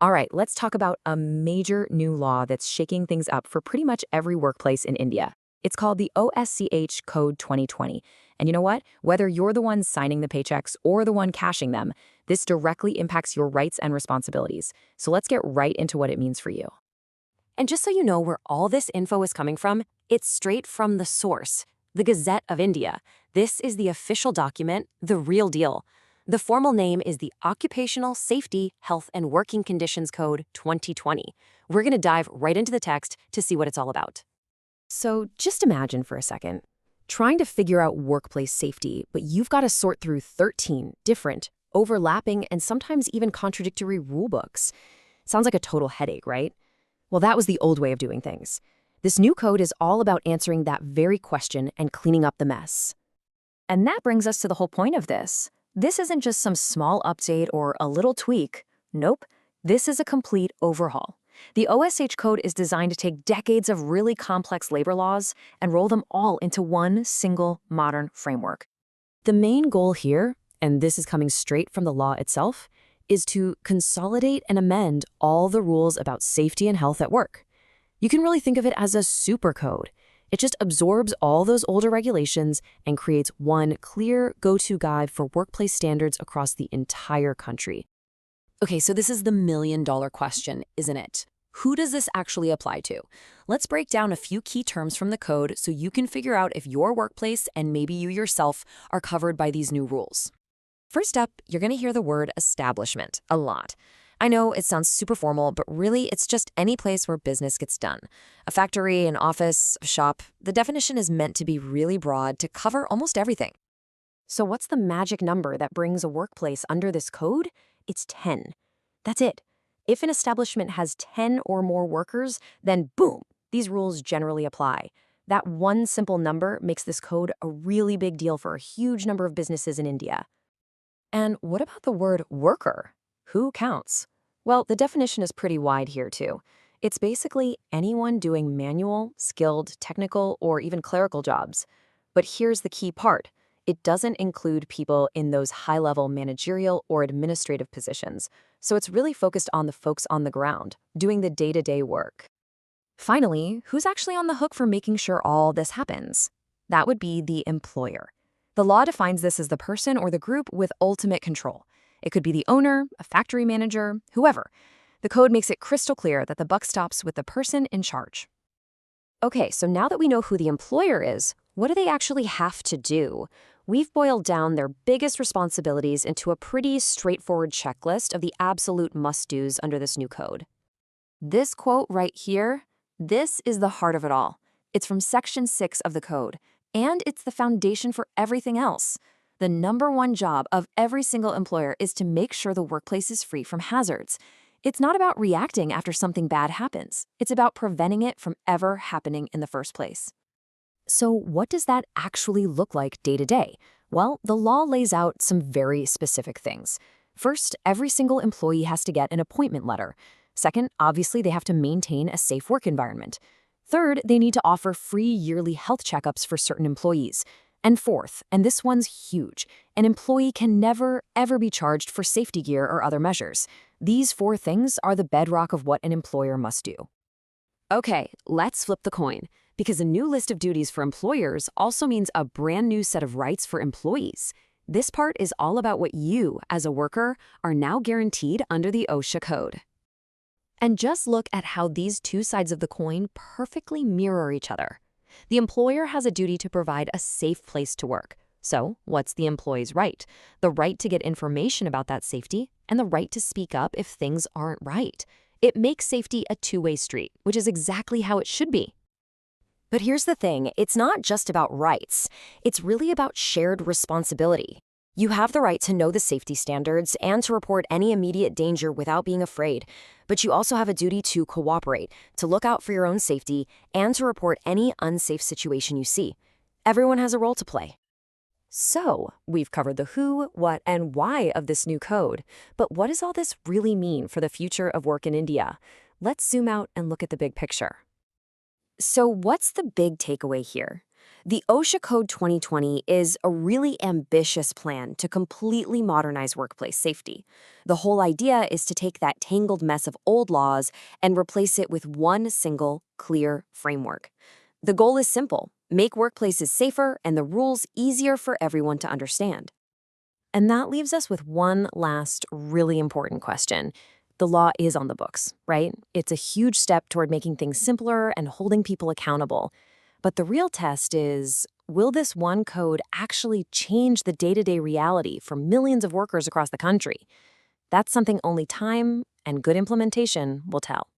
All right, let's talk about a major new law that's shaking things up for pretty much every workplace in India. It's called the OSCH Code 2020. And you know what? Whether you're the one signing the paychecks or the one cashing them, this directly impacts your rights and responsibilities. So let's get right into what it means for you. And just so you know where all this info is coming from, it's straight from the source, the Gazette of India. This is the official document, the real deal. The formal name is the Occupational Safety, Health and Working Conditions Code 2020. We're going to dive right into the text to see what it's all about. So just imagine for a second, trying to figure out workplace safety, but you've got to sort through 13 different, overlapping, and sometimes even contradictory rulebooks. Sounds like a total headache, right? Well, that was the old way of doing things. This new code is all about answering that very question and cleaning up the mess. And that brings us to the whole point of this. This isn't just some small update or a little tweak. Nope, this is a complete overhaul. The OSH Code is designed to take decades of really complex labor laws and roll them all into one single modern framework. The main goal here, and this is coming straight from the law itself, is to consolidate and amend all the rules about safety and health at work. You can really think of it as a super code. It just absorbs all those older regulations and creates one clear go-to guide for workplace standards across the entire country. Okay, so this is the million-dollar question, isn't it? Who does this actually apply to? Let's break down a few key terms from the code so you can figure out if your workplace and maybe you yourself are covered by these new rules. First up, you're going to hear the word establishment a lot. I know it sounds super formal, but really it's just any place where business gets done. A factory, an office, a shop. The definition is meant to be really broad to cover almost everything. So what's the magic number that brings a workplace under this code? It's 10. That's it. If an establishment has 10 or more workers, then boom, these rules generally apply. That one simple number makes this code a really big deal for a huge number of businesses in India. And what about the word worker? Who counts? Well, the definition is pretty wide here too. It's basically anyone doing manual, skilled, technical, or even clerical jobs. But here's the key part. It doesn't include people in those high-level managerial or administrative positions. So it's really focused on the folks on the ground, doing the day-to-day work. Finally, who's actually on the hook for making sure all this happens? That would be the employer. The law defines this as the person or the group with ultimate control. It could be the owner, a factory manager, whoever. The code makes it crystal clear that the buck stops with the person in charge. Okay, so now that we know who the employer is, what do they actually have to do? We've boiled down their biggest responsibilities into a pretty straightforward checklist of the absolute must-dos under this new code. This quote right here, this is the heart of it all. It's from Section 6 of the code, and it's the foundation for everything else. The number one job of every single employer is to make sure the workplace is free from hazards. It's not about reacting after something bad happens. It's about preventing it from ever happening in the first place. So what does that actually look like day to day? Well, the law lays out some very specific things. First, every single employee has to get an appointment letter. Second, obviously, they have to maintain a safe work environment. Third, they need to offer free yearly health checkups for certain employees. And fourth, and this one's huge, an employee can never, ever be charged for safety gear or other measures. These 4 things are the bedrock of what an employer must do. Okay, let's flip the coin, because a new list of duties for employers also means a brand new set of rights for employees. This part is all about what you, as a worker, are now guaranteed under the OSHA Code. And just look at how these two sides of the coin perfectly mirror each other. The employer has a duty to provide a safe place to work. So, what's the employee's right? The right to get information about that safety and the right to speak up if things aren't right. It makes safety a two-way street, which is exactly how it should be. But here's the thing, it's not just about rights. It's really about shared responsibility. You have the right to know the safety standards and to report any immediate danger without being afraid. But you also have a duty to cooperate, to look out for your own safety, and to report any unsafe situation you see. Everyone has a role to play. So, we've covered the who, what, and why of this new code. But what does all this really mean for the future of work in India? Let's zoom out and look at the big picture. So what's the big takeaway here? The OSHA Code 2020 is a really ambitious plan to completely modernize workplace safety. The whole idea is to take that tangled mess of old laws and replace it with one single, clear framework. The goal is simple: make workplaces safer and the rules easier for everyone to understand. And that leaves us with one last really important question. The law is on the books, right? It's a huge step toward making things simpler and holding people accountable. But the real test is, will this one code actually change the day-to-day reality for millions of workers across the country? That's something only time and good implementation will tell.